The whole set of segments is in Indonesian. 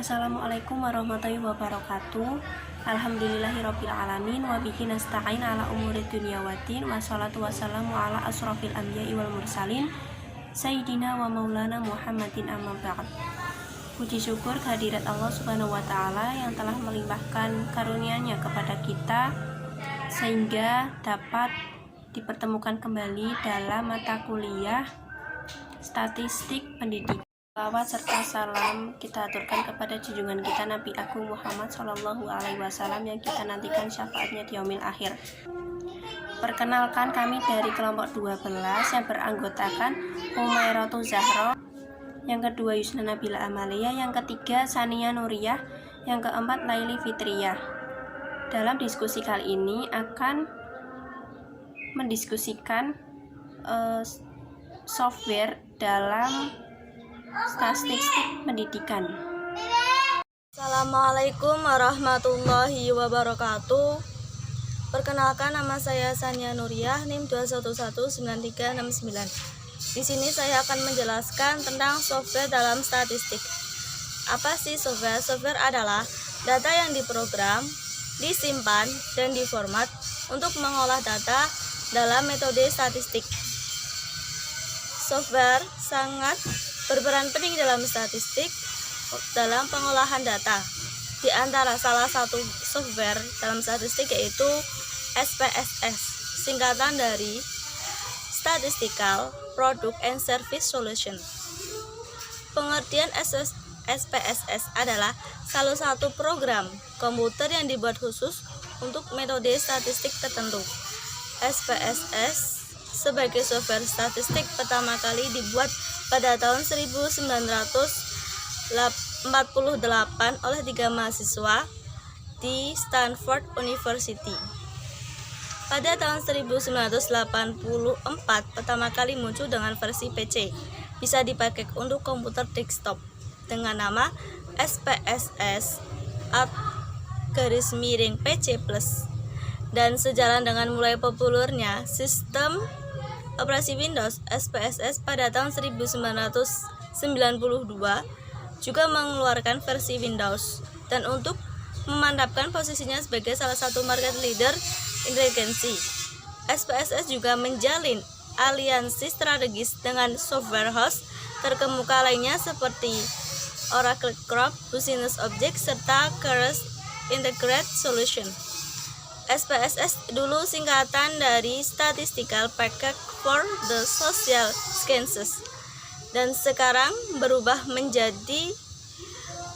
Assalamualaikum warahmatullahi wabarakatuh. Alhamdulillahirabbil alamin wa bihi nasta'in ala umuri dunya waddin wassalatu wassalamu ala asrofil anbiya'i wal mursalin sayyidina wa maulana Muhammadin amma ba'd. Puji syukur kehadirat Allah Subhanahu wa taala yang telah melimpahkan karunia-Nya kepada kita sehingga dapat dipertemukan kembali dalam mata kuliah statistik pendidikan. Salawat serta salam kita aturkan kepada junjungan kita Nabi Agung Muhammad Shallallahu Alaihi Wasallam yang kita nantikan syafaatnya di yaumil akhir. Perkenalkan, kami dari kelompok 12 yang beranggotakan Humairatu Zahra, yang kedua Yusna Nabila Amalia, yang ketiga Sania Nuriyah, yang keempat Laili Fitriyah. Dalam diskusi kali ini akan mendiskusikan software dalam statistik pendidikan. Assalamualaikum warahmatullahi wabarakatuh. Perkenalkan, nama saya Sania Nuriyah, NIM 2119369. Di sini saya akan menjelaskan tentang software dalam statistik. Apa sih software? Software adalah data yang diprogram, disimpan, dan diformat untuk mengolah data dalam metode statistik. Software sangat berperan penting dalam statistik dalam pengolahan data. Di antara salah satu software dalam statistik yaitu SPSS, singkatan dari Statistical Product and Service Solution. Pengertian SPSS adalah salah satu program komputer yang dibuat khusus untuk metode statistik tertentu. SPSS sebagai software statistik pertama kali dibuat pada tahun 1948 oleh 3 mahasiswa di Stanford University. Pada tahun 1984 pertama kali muncul dengan versi PC, bisa dipakai untuk komputer desktop dengan nama SPSS @PC Plus. Dan sejalan dengan mulai populernya sistem operasi Windows, SPSS pada tahun 1992 juga mengeluarkan versi Windows. Dan untuk memantapkan posisinya sebagai salah satu market leader inteligensi, SPSS juga menjalin aliansi strategis dengan software house terkemuka lainnya seperti Oracle Corp, Business Objects, serta Keras Integrated Solution. SPSS dulu singkatan dari Statistical Package for the Social Sciences dan sekarang berubah menjadi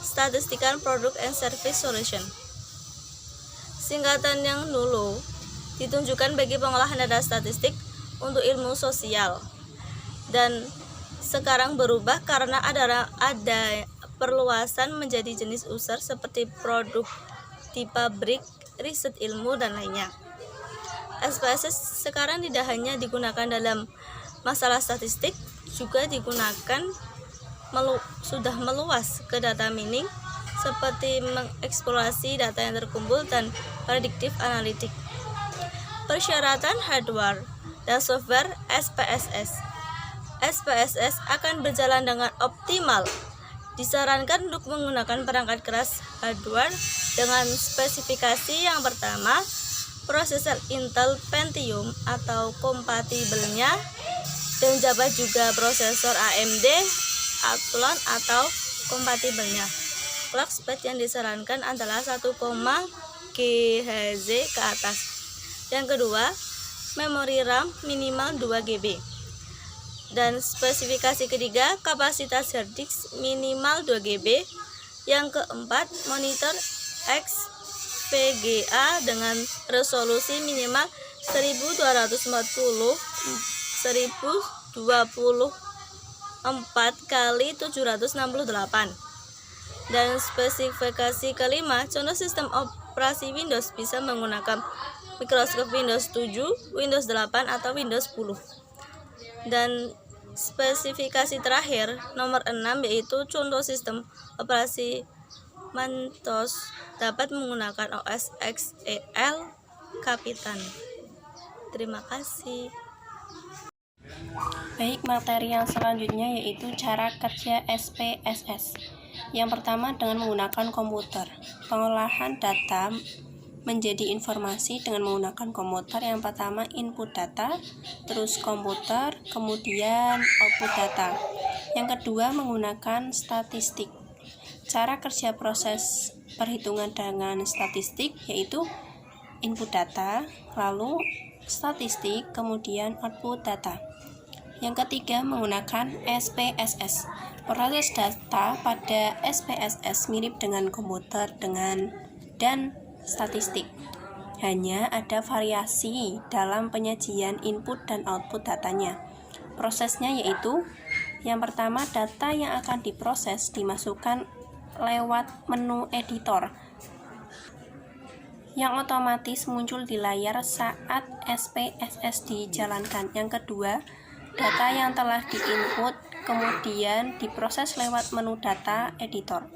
Statistical Product and Service Solution. Singkatan yang dulu ditunjukkan bagi pengolahan data statistik untuk ilmu sosial dan sekarang berubah karena ada perluasan menjadi jenis user seperti produk di pabrik, riset ilmu, dan lainnya. SPSS sekarang tidak hanya digunakan dalam masalah statistik, juga digunakan sudah meluas ke data mining seperti mengeksplorasi data yang terkumpul dan predictive analytic. Persyaratan hardware dan software SPSS. SPSS akan berjalan dengan optimal. Disarankan untuk menggunakan perangkat keras hardware dengan spesifikasi yang pertama, prosesor Intel Pentium atau kompatibelnya, dan dapat juga prosesor AMD Athlon atau kompatibelnya. Clock speed yang disarankan adalah 1, GHz ke atas. Yang kedua, memori RAM minimal 2 GB. Dan spesifikasi ketiga, kapasitas hard disk minimal 2 GB. Yang keempat, monitor XPGA dengan resolusi minimal 1240x1024 x 768. Dan spesifikasi kelima, contoh sistem operasi Windows bisa menggunakan Microsoft Windows 7, Windows 8, atau Windows 10. Dan spesifikasi terakhir nomor 6 yaitu contoh sistem operasi Macintosh dapat menggunakan OS XEL Capitan. Terima kasih. Baik, materi yang selanjutnya yaitu cara kerja SPSS. Yang pertama dengan menggunakan komputer. Pengolahan data menjadi informasi dengan menggunakan komputer. Yang pertama input data, terus komputer, kemudian output data. Yang kedua menggunakan statistik. Cara kerja proses perhitungan dengan statistik yaitu input data, lalu statistik, kemudian output data. Yang ketiga menggunakan SPSS. Proses data pada SPSS mirip dengan komputer dan statistik. Hanya ada variasi dalam penyajian input dan output datanya. Prosesnya yaitu yang pertama data yang akan diproses dimasukkan lewat menu editor yang otomatis muncul di layar saat SPSS dijalankan. Yang kedua, data yang telah diinput kemudian diproses lewat menu data editor.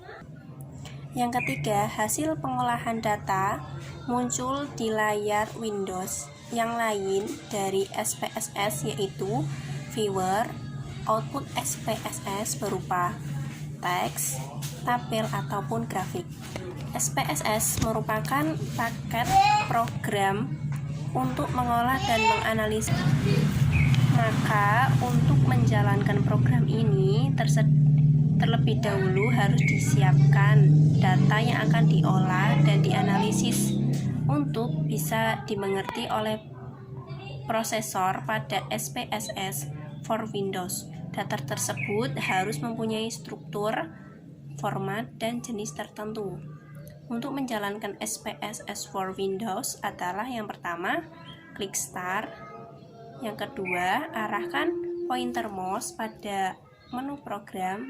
Yang ketiga, hasil pengolahan data muncul di layar Windows yang lain dari SPSS yaitu viewer. Output SPSS berupa teks, tabel ataupun grafik. SPSS merupakan paket program untuk mengolah dan menganalisis. Maka untuk menjalankan program ini terlebih dahulu harus disiapkan data yang akan diolah dan dianalisis untuk bisa dimengerti oleh prosesor pada SPSS for Windows. Data tersebut harus mempunyai struktur, format, dan jenis tertentu. Untuk menjalankan SPSS for Windows adalah yang pertama, klik Start. Yang kedua, arahkan pointer mouse pada menu program,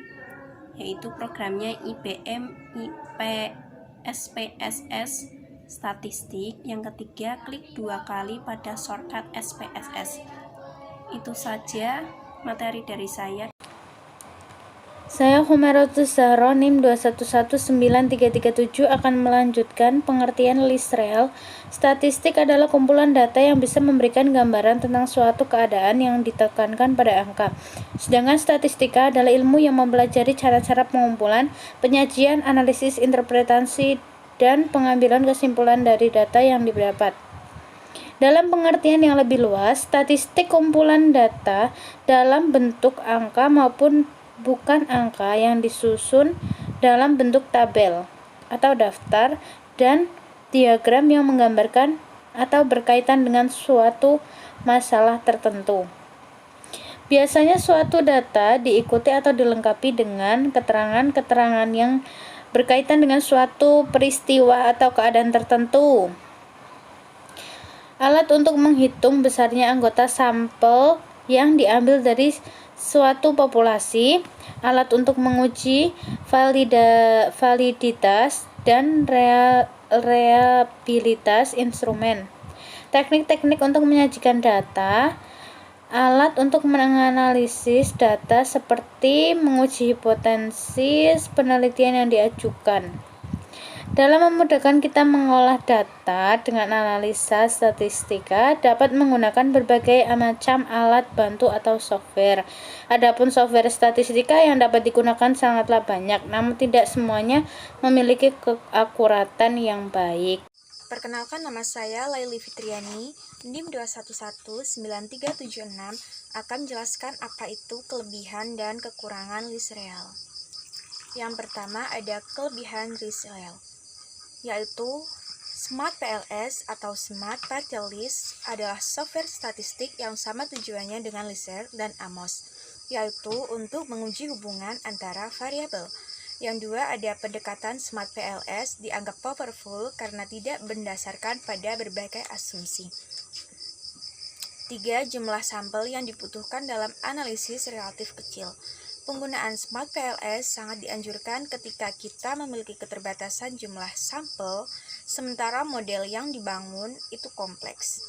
yaitu programnya IBM IP SPSS Statistik. Yang ketiga, klik 2 kali pada shortcut SPSS. Itu saja materi dari saya. Saya Humeratus Zahro NIM 2119337 akan melanjutkan pengertian list real. Statistik adalah kumpulan data yang bisa memberikan gambaran tentang suatu keadaan yang ditekankan pada angka. Sedangkan statistika adalah ilmu yang mempelajari cara-cara pengumpulan, penyajian, analisis, interpretasi, dan pengambilan kesimpulan dari data yang didapat. Dalam pengertian yang lebih luas, statistik kumpulan data dalam bentuk angka maupun bukan angka yang disusun dalam bentuk tabel atau daftar dan diagram yang menggambarkan atau berkaitan dengan suatu masalah tertentu. Biasanya suatu data diikuti atau dilengkapi dengan keterangan-keterangan yang berkaitan dengan suatu peristiwa atau keadaan tertentu. Alat untuk menghitung besarnya anggota sampel yang diambil dari suatu populasi, alat untuk menguji validitas dan reliabilitas instrumen, teknik-teknik untuk menyajikan data, alat untuk menganalisis data seperti menguji hipotesis penelitian yang diajukan. Dalam memudahkan kita mengolah data dengan analisa statistika dapat menggunakan berbagai macam alat bantu atau software. Adapun software statistika yang dapat digunakan sangatlah banyak, namun tidak semuanya memiliki keakuratan yang baik. Perkenalkan, nama saya Laili Fitriani, NIM 2119376 akan menjelaskan apa itu kelebihan dan kekurangan list real. Yang pertama ada kelebihan list real, yaitu Smart PLS atau Smart Partial List adalah software statistik yang sama tujuannya dengan Lister dan Amos, yaitu untuk menguji hubungan antara variabel. Yang dua, ada pendekatan Smart PLS dianggap powerful karena tidak berdasarkan pada berbagai asumsi. Tiga, jumlah sampel yang dibutuhkan dalam analisis relatif kecil. Penggunaan Smart PLS sangat dianjurkan ketika kita memiliki keterbatasan jumlah sampel, sementara model yang dibangun itu kompleks.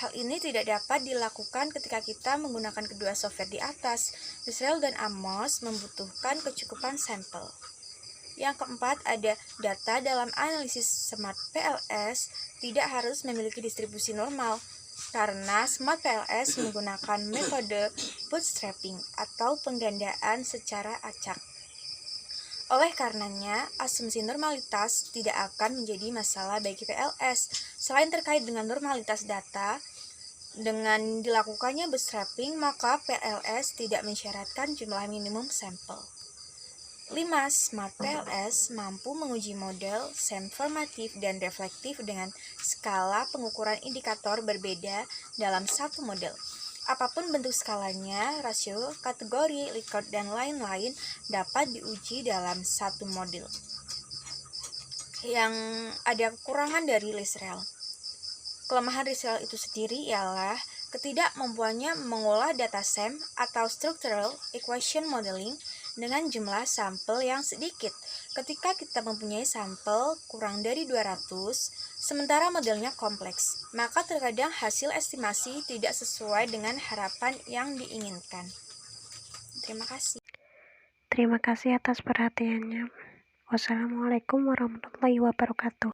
Hal ini tidak dapat dilakukan ketika kita menggunakan kedua software di atas. Lister dan Amos membutuhkan kecukupan sampel. Yang keempat, ada data dalam analisis Smart PLS tidak harus memiliki distribusi normal, karena Smart PLS menggunakan metode bootstrapping atau penggandaan secara acak. Oleh karenanya, asumsi normalitas tidak akan menjadi masalah bagi PLS. Selain terkait dengan normalitas data, dengan dilakukannya bootstrapping, maka PLS tidak mensyaratkan jumlah minimum sampel. 5. Smart PLS mampu menguji model formatif dan reflektif dengan skala pengukuran indikator berbeda dalam satu model. Apapun bentuk skalanya, rasio, kategori, Likert, dan lain-lain dapat diuji dalam satu model. Yang ada kekurangan dari LISREL. Kelemahan LISREL itu sendiri ialah ketidakmampuannya mengolah data SEM atau Structural Equation Modeling dengan jumlah sampel yang sedikit. Ketika kita mempunyai sampel kurang dari 200, sementara modelnya kompleks, maka terkadang hasil estimasi tidak sesuai dengan harapan yang diinginkan. Terima kasih. Terima kasih atas perhatiannya. Wassalamualaikum warahmatullahi wabarakatuh.